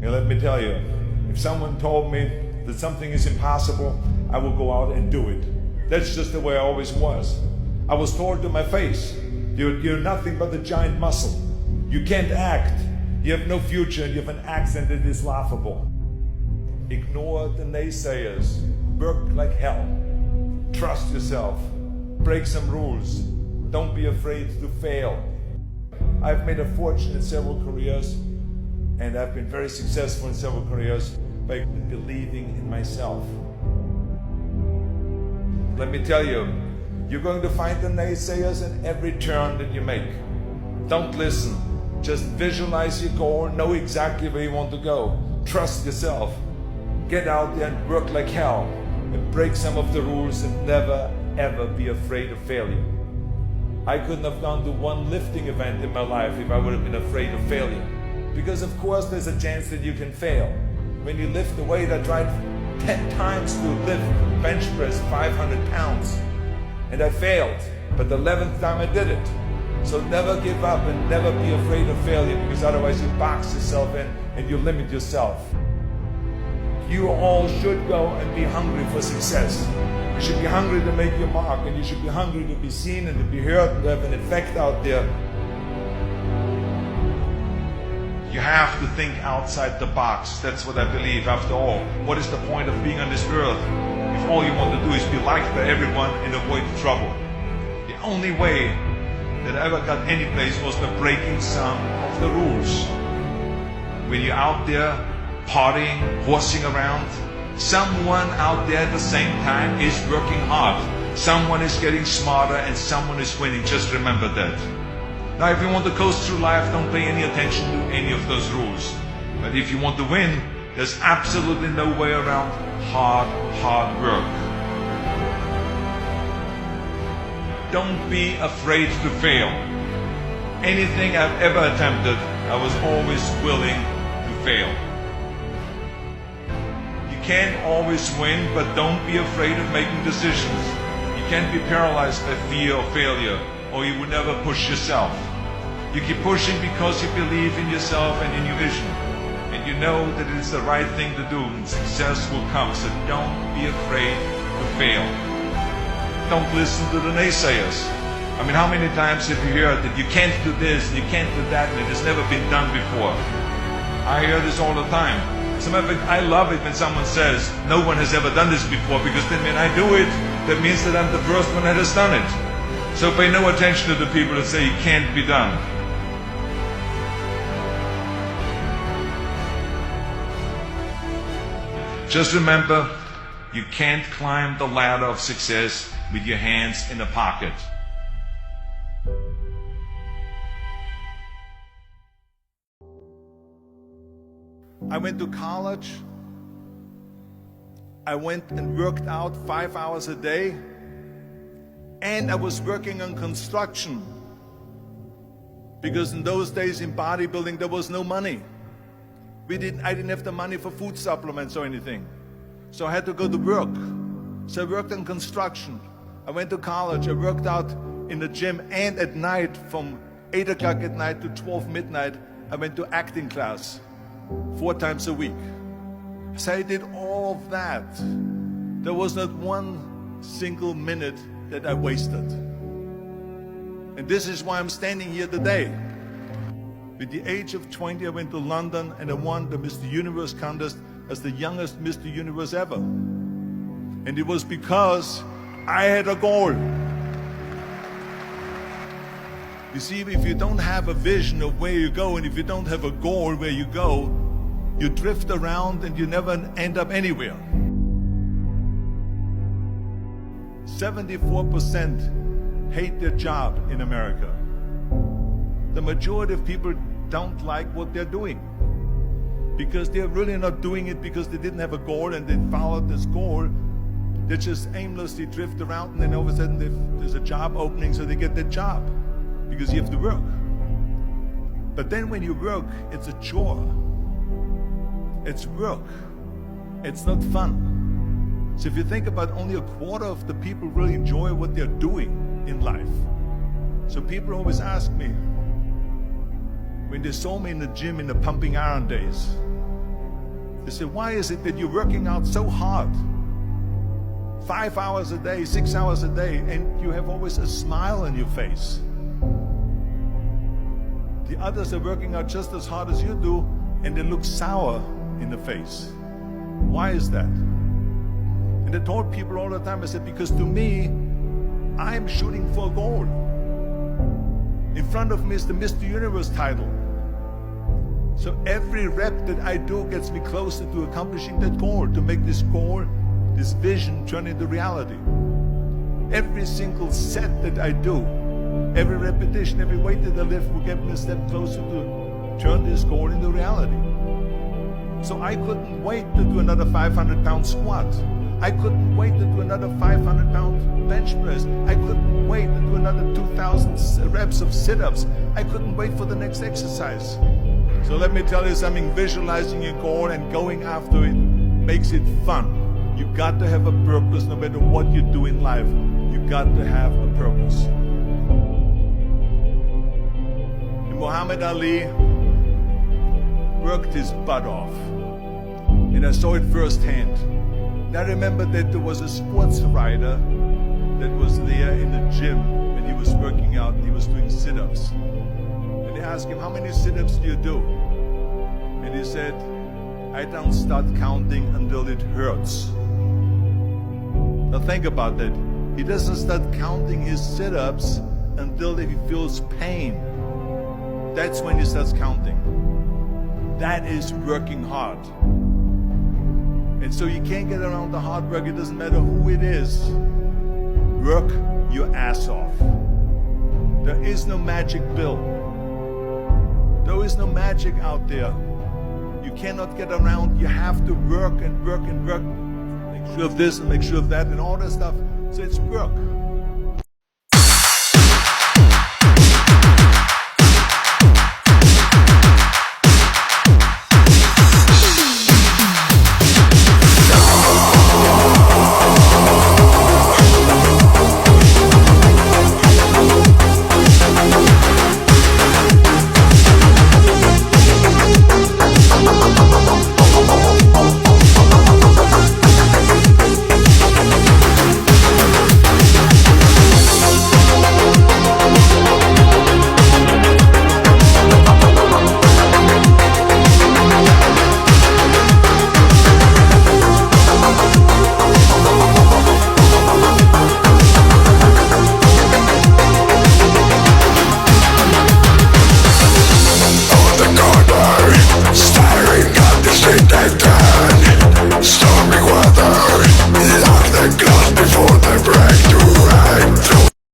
And let me tell you, if someone told me that something is impossible, I will go out and do it. That's just the way I always was. I was told to my face, you're nothing but a giant muscle. You can't act. You have no future and you have an accent that is laughable. Ignore the naysayers. Work like hell. Trust yourself. Break some rules. Don't be afraid to fail. I've made a fortune in several careers, and I've been very successful in several careers by believing in myself. Let me tell you, you're going to find the naysayers in every turn that you make. Don't listen. Just visualize your goal, know exactly where you want to go. Trust yourself. Get out there and work like hell, and break some of the rules, and never ever be afraid of failure. I couldn't have gone to one lifting event in my life if I would have been afraid of failure. Because of course there's a chance that you can fail. When you lift the weight, I tried 10 times to lift bench press 500 pounds. And I failed, but the 11th time I did it. So never give up and never be afraid of failure, because otherwise you box yourself in and you limit yourself. You all should go and be hungry for success. You should be hungry to make your mark, and you should be hungry to be seen and to be heard and to have an effect out there. You have to think outside the box. That's what I believe. After all, what is the point of being on this earth if all you want to do is be liked by everyone and avoid trouble? The only way that I ever got any place was by breaking some of the rules. When you're out there partying, horsing around, someone out there at the same time is working hard. Someone is getting smarter and someone is winning. Just remember that. Now, if you want to coast through life, don't pay any attention to any of those rules. But if you want to win, there's absolutely no way around hard work. Don't be afraid to fail. Anything I've ever attempted, I was always willing to fail. You can't always win, but don't be afraid of making decisions. You can't be paralyzed by fear of failure, or you will never push yourself. You keep pushing because you believe in yourself and in your vision. And you know that it's the right thing to do, and success will come. So don't be afraid to fail. Don't listen to the naysayers. I mean, how many times have you heard that you can't do this and you can't do that and it has never been done before? I hear this all the time. As a matter of fact, I love it when someone says, no one has ever done this before, because then when I do it, that means that I'm the first one that has done it. So pay no attention to the people that say it can't be done. Just remember, you can't climb the ladder of success with your hands in a pocket. I went to college. I went and worked out 5 hours a day. And I was working on construction. Because in those days in bodybuilding there was no money. I didn't have the money for food supplements or anything. So I had to go to work. So I worked on construction. I went to college. I worked out in the gym, and at night from 8 o'clock at night to 12 midnight, I went to acting class 4 times a week. So I did all of that. There was not one single minute that I wasted. And this is why I'm standing here today. At the age of 20, I went to London and I won the Mr. Universe contest as the youngest Mr. Universe ever. And it was because I had a goal. You see, if you don't have a vision of where you go, and if you don't have a goal where you go, you drift around and you never end up anywhere. 74% hate their job in America. The majority of people don't like what they're doing because they're really not doing it because they didn't have a goal and they followed this goal. They just aimlessly drift around, and then all of a sudden there's a job opening, so they get that job because you have to work. But then when you work, it's a chore. It's work. It's not fun. So if you think about, only a quarter of the people really enjoy what they're doing in life. So people always ask me, when they saw me in the gym in the pumping iron days, They say, why is it that you're working out so hard? 5 hours a day, 6 hours a day, and you have always a smile on your face. The others are working out just as hard as you do, and they look sour in the face. Why is that? And I told people all the time, I said, because to me, I'm shooting for a goal. In front of me is the Mr. Universe title. So every rep that I do gets me closer to accomplishing that goal, to make this goal, this vision turn into reality. Every single set that I do, every repetition, every weight that I lift will get me a step closer to turn this goal into reality. So I couldn't wait to do another 500-pound squat. I couldn't wait to do another 500-pound bench press. I couldn't wait to do another 2,000 reps of sit-ups. I couldn't wait for the next exercise. So let me tell you something, visualizing your goal and going after it makes it fun. You got to have a purpose no matter what you do in life. You got to have a purpose. And Muhammad Ali worked his butt off. And I saw it firsthand. And I remember that there was a sports writer that was there in the gym and he was working out and he was doing sit-ups. And they asked him, how many sit-ups do you do? And he said, I don't start counting until it hurts. Now think about that. He doesn't start counting his sit-ups until he feels pain. That's when he starts counting. That is working hard. And so you can't get around the hard work. It doesn't matter who it is. Work your ass off. There is no magic pill. There is no magic out there. You cannot get around. You have to work and work and work. Make sure of this and make sure of that and all that stuff. So it's work.